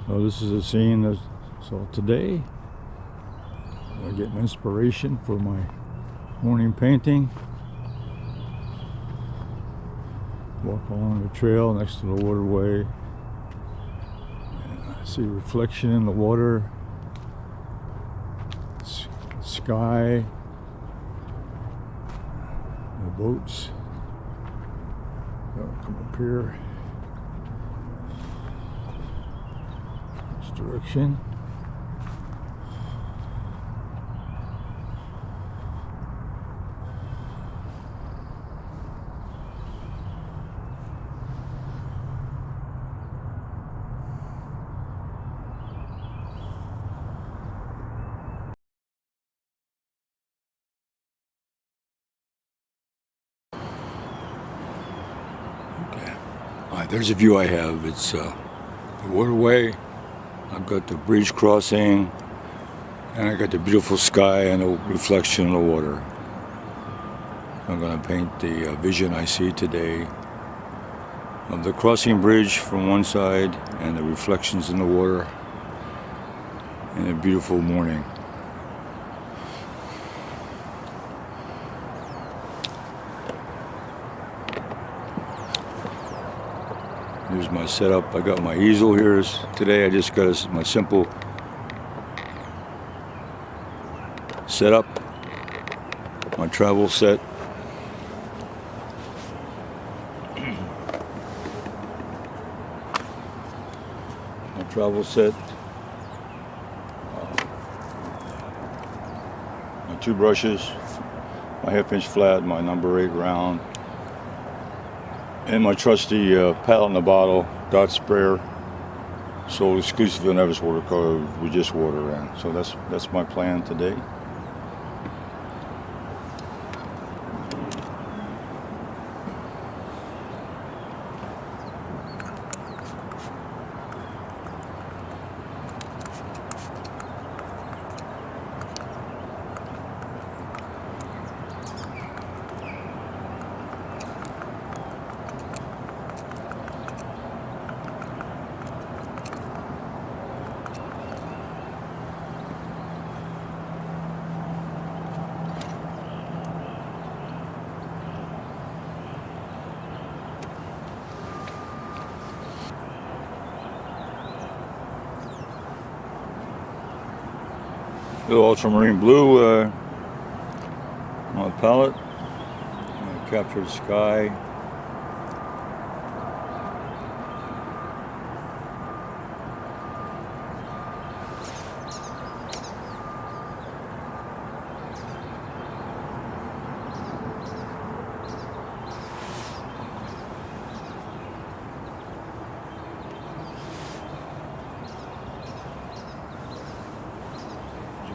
So this is a scene that, so today I get an inspiration for my morning painting. Walk along the trail next to the waterway, and I see reflection in the water, sky, the boats. I'll come up here, this direction. Alright, there's a view I have. It's the waterway. I've got the bridge crossing, and I got the beautiful sky and the reflection in the water. I'm going to paint the vision I see today of the crossing bridge from one side and the reflections in the water in a beautiful morning. Here's my setup. I got my easel here today. I just got my simple setup, my travel set. My travel set. My two brushes, my half-inch flat, my number 8 round, and my trusty palette in the bottle dot sprayer, sold exclusively on Everett's Watercolor with just water in. So that's my plan today. Little ultramarine blue on the palette. I'm gonna capture the sky.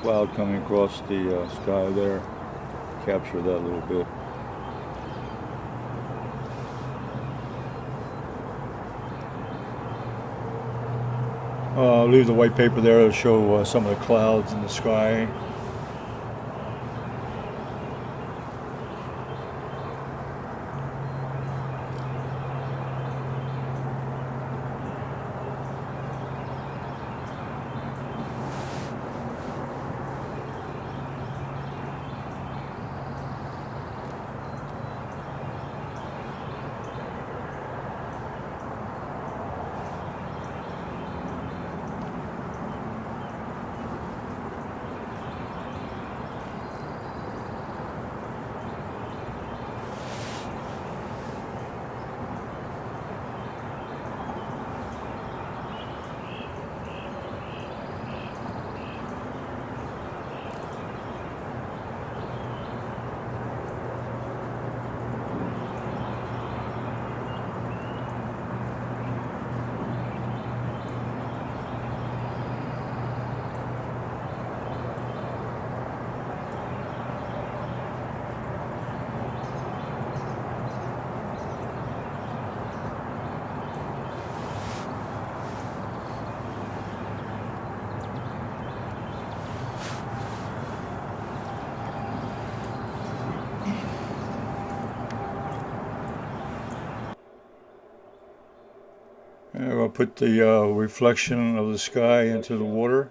Cloud coming across the sky there. Capture that a little bit. I'll leave the white paper there to show some of the clouds in the sky. And I'll put the reflection of the sky into the water.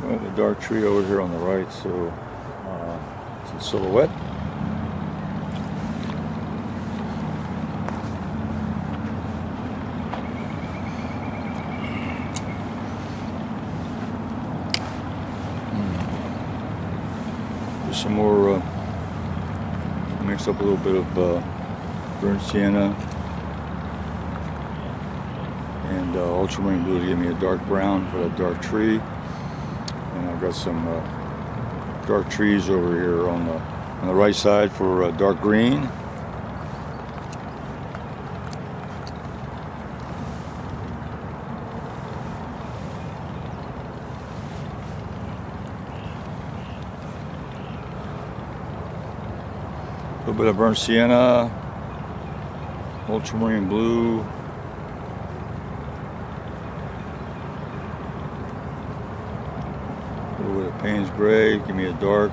Well, the dark tree over here on the right, so it's a silhouette. There's some more, mix up a little bit of burnt sienna and ultramarine blue to give me a dark brown for that dark tree. And I've got some dark trees over here on the right side for dark green. A little bit of burnt sienna, ultramarine blue. A little bit of Payne's gray, give me a dark.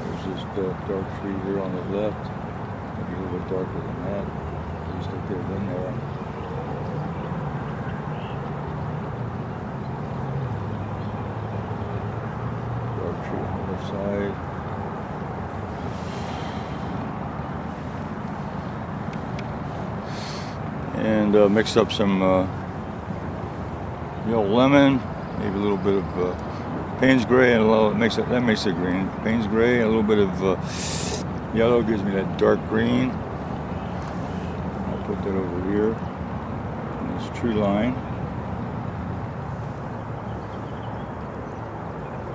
There's this dark tree here on the left. Maybe a little bit darker than that. At least I get it in there. Dark tree on the left side. And mix up some yellow lemon, maybe a little bit of Payne's gray, and that makes it green. Payne's gray, and a little bit of yellow gives me that dark green. I'll put that over here on this tree line.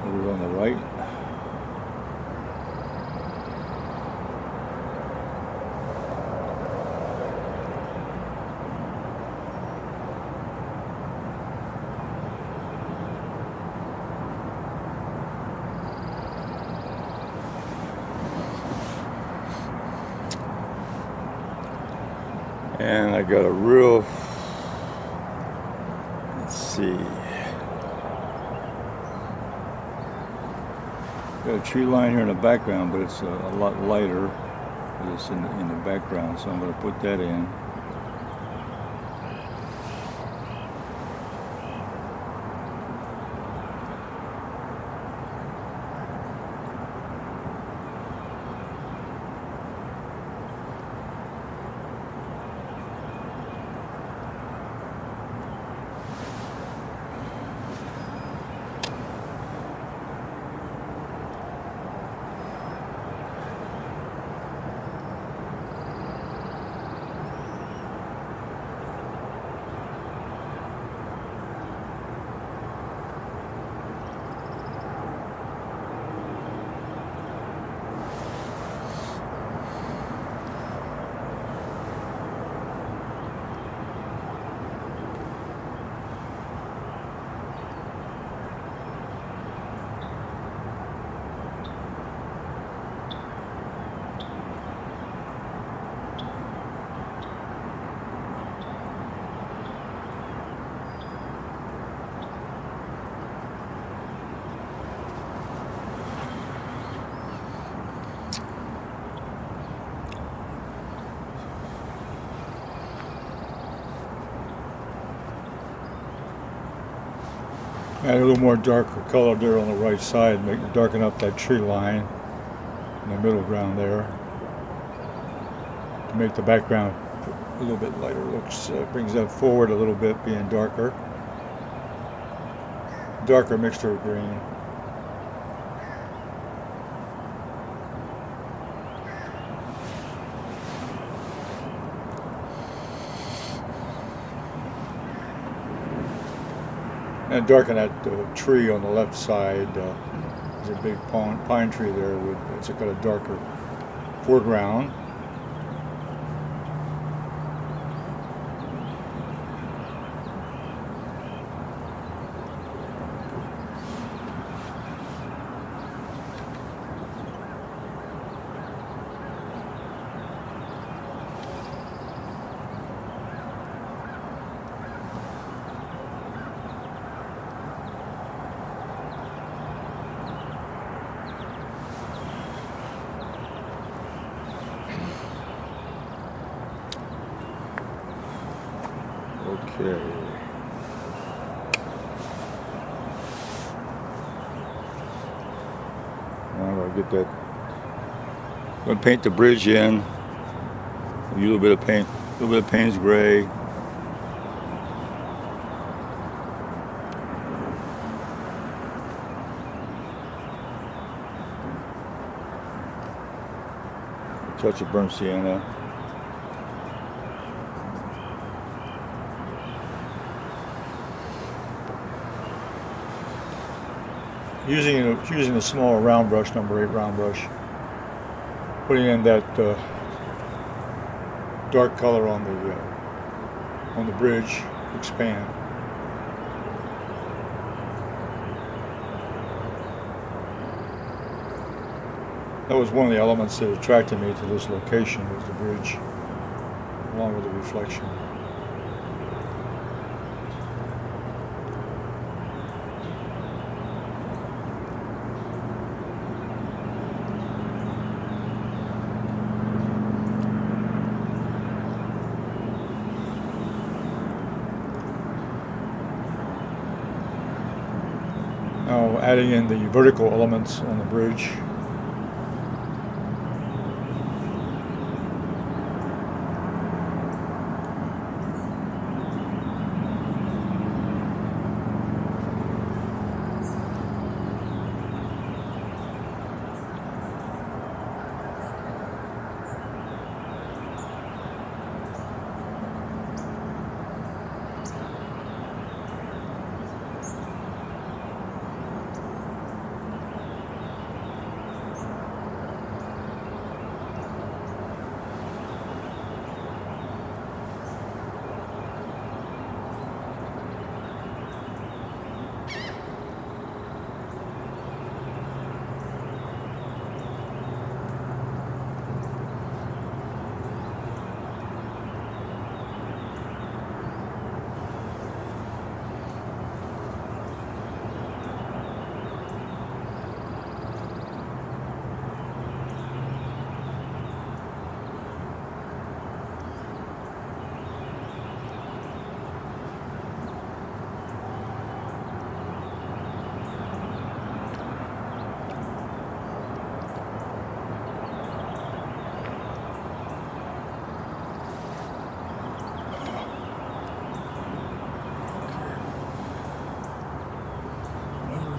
Over on the right. And I got a real, let's see, got a tree line here in the background, but it's a lot lighter. It's in the background, so I'm going to put that in. Add a little more darker color there on the right side, darken up that tree line in the middle ground there to make the background a little bit lighter. Looks brings that forward a little bit, being darker mixture of green. And darken that tree on the left side. There's a big pine tree there with it's got a darker foreground. Okay. Now I'm gonna get that. I'm gonna paint the bridge in. A little bit of paint. A little bit of Payne's gray. A touch of burnt sienna. Using a small round brush, number 8 round brush, putting in that dark color on the bridge, expand. That was one of the elements that attracted me to this location, was the bridge, along with the reflection. Now adding in the vertical elements on the bridge.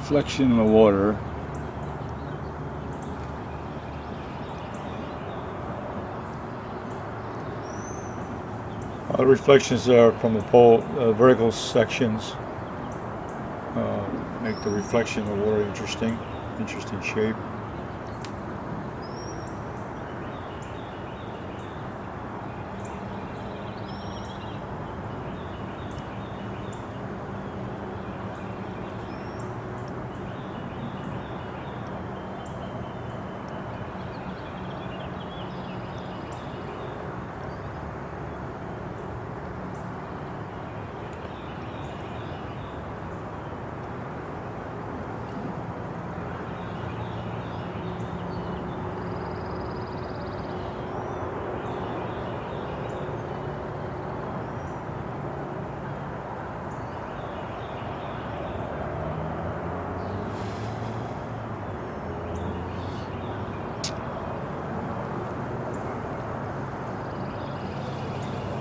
Reflection in the water. The reflections are from the vertical sections. Make the reflection in the water interesting shape.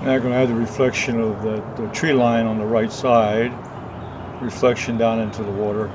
Now I'm going to add the reflection of the tree line on the right side, reflection down into the water.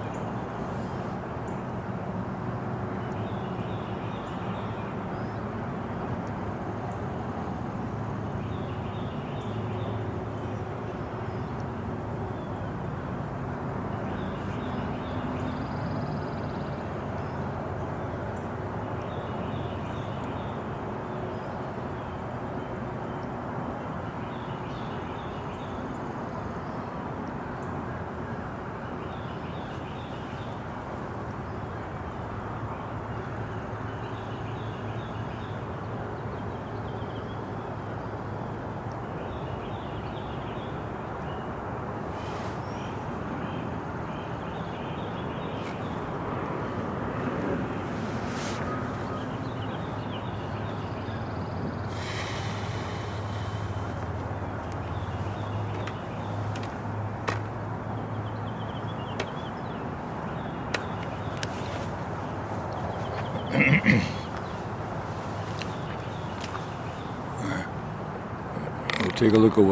Take a look at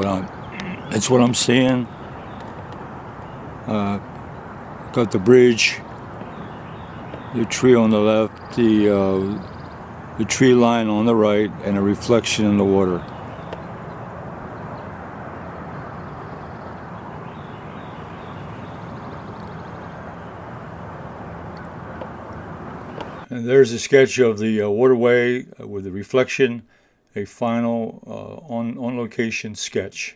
that's what I'm seeing. Got the bridge, the tree on the left, the tree line on the right, and a reflection in the water. And there's a sketch of the waterway with the reflection, a final on location sketch.